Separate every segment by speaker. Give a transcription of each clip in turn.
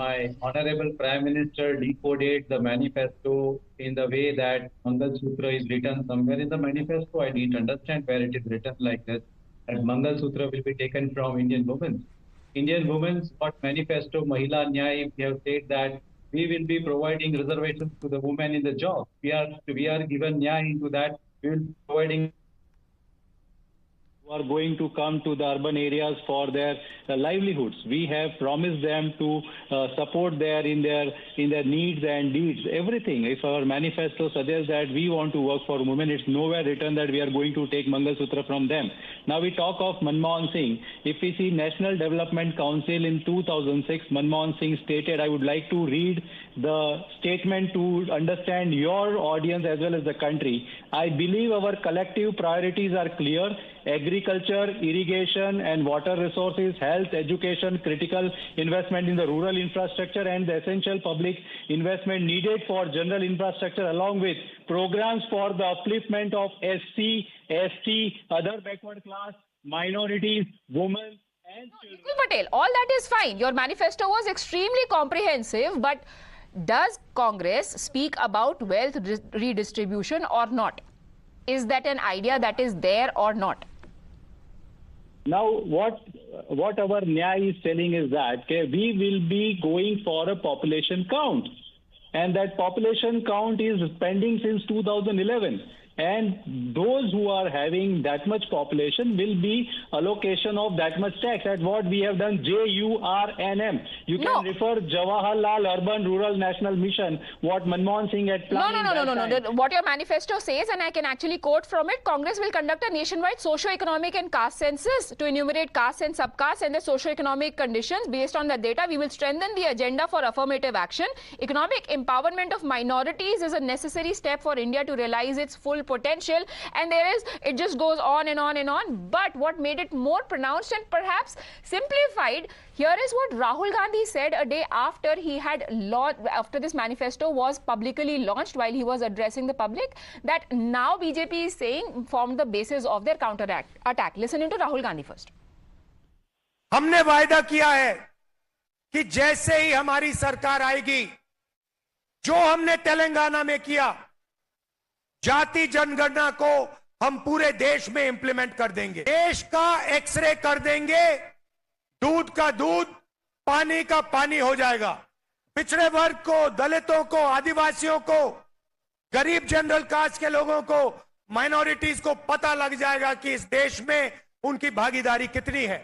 Speaker 1: my honorable Prime Minister decoded the manifesto in the way that Mangal Sutra is written somewhere in the manifesto. I didn't understand where it is written like this, that Mangal Sutra will be taken from Indian women. Indian women's what manifesto, Mahila Nyay, we have said that we will be providing reservations to the women in the job. We are given Nyay into that. We will be providing
Speaker 2: are going to come to the urban areas for their livelihoods. We have promised them to support in their needs and deeds, everything. If our manifesto suggests that we want to work for women, it's nowhere written that we are going to take Mangal Sutra from them. Now we talk of Manmohan Singh. If we see National Development Council in 2006, Manmohan Singh stated, I would like to read the statement to understand your audience as well as the country. I believe our collective priorities are clear. Agriculture, irrigation and water resources, health, education, critical investment in the rural infrastructure and the essential public investment needed for general infrastructure, along with programs for the upliftment of SC, ST, other backward class, minorities, women and children.
Speaker 3: Mukul Patel, all that is fine. Your manifesto was extremely comprehensive, but does Congress speak about wealth redistribution or not? Is that an idea that is there or not?
Speaker 2: Now, what our Nyay is telling is that we will be going for a population count. And that population count is pending since 2011. And those who are having that much population will be allocation of that much tax. At what we have done, JURNM. You can refer Jawaharlal Urban Rural National Mission, what Manmohan Singh had planned.
Speaker 3: No. What your manifesto says, and I can actually quote from it, Congress will conduct a nationwide socio-economic and caste census to enumerate castes and subcastes and the socio-economic conditions. Based on the data, we will strengthen the agenda for affirmative action. Economic empowerment of minorities is a necessary step for India to realize its full potential, and it just goes on and on and on. But what made it more pronounced and perhaps simplified, here is what Rahul Gandhi said a day after after this manifesto was publicly launched, while he was addressing the public, that now BJP is saying formed the basis of their counter attack. Listen to Rahul Gandhi first.
Speaker 4: हमने वायदा किया है कि जैसे ही हमारी सरकार आएगी, जो हमने तेलंगाना में किया, जाति जनगणना को हम पूरे देश में इंप्लीमेंट कर देंगे। देश का एक्सरे कर देंगे, दूध का दूध, पानी का पानी हो जाएगा। पिछड़े वर्ग को, दलितों को, आदिवासियों को, गरीब जनरल कास्ट के लोगों को, माइनॉरिटीज को पता लग जाएगा कि इस देश में उनकी भागीदारी कितनी है।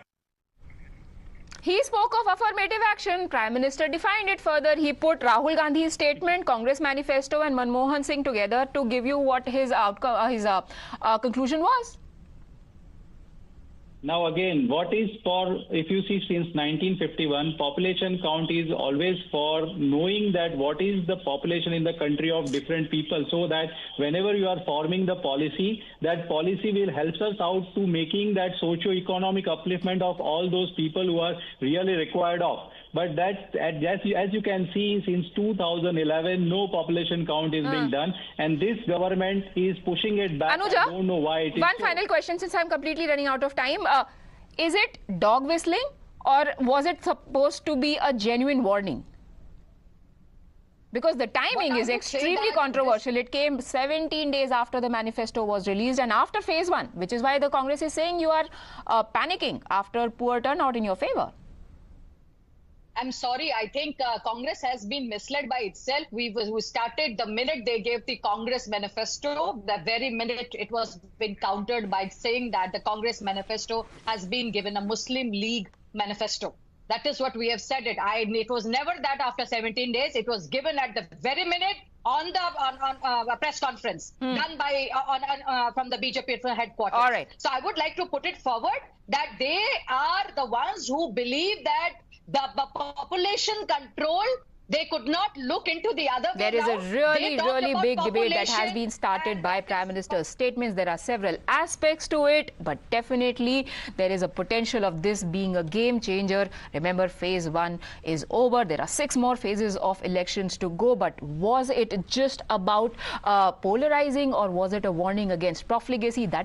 Speaker 3: He spoke of affirmative action. Prime Minister defined it further. He put Rahul Gandhi's statement, Congress manifesto and Manmohan Singh together to give you what his conclusion was.
Speaker 2: Now again, what is for, if you see since 1951, population count is always for knowing that what is the population in the country of different people, so that whenever you are forming the policy, that policy will help us out to making that socio-economic upliftment of all those people who are really required of. But that, as you can see, since 2011, no population count is being done, and this government is pushing it back.
Speaker 3: Anuja,
Speaker 2: I don't know why it is.
Speaker 3: One final question, since I'm completely running out of time. Is it dog whistling, or was it supposed to be a genuine warning? Because the timing is extremely controversial. It came 17 days after the manifesto was released and after phase 1, which is why the Congress is saying you are panicking after poor turnout in your favor.
Speaker 5: I'm sorry, I think Congress has been misled by itself. We started the minute they gave the Congress manifesto, the very minute it was been countered by saying that the Congress manifesto has been given a Muslim League manifesto. That is what we have said it. It was never that after 17 days. It was given at the very minute on the press conference done by from the BJP headquarters.
Speaker 3: All right.
Speaker 5: So I would like to put it forward that they are the ones who believe that the population control, they could not look into the other way.
Speaker 3: There is a really big debate that has been started by Prime Minister's statements. There are several aspects to it, but definitely there is a potential of this being a game changer. Remember, phase 1 is over. There are 6 more phases of elections to go. But was it just about polarizing, or was it a warning against profligacy? That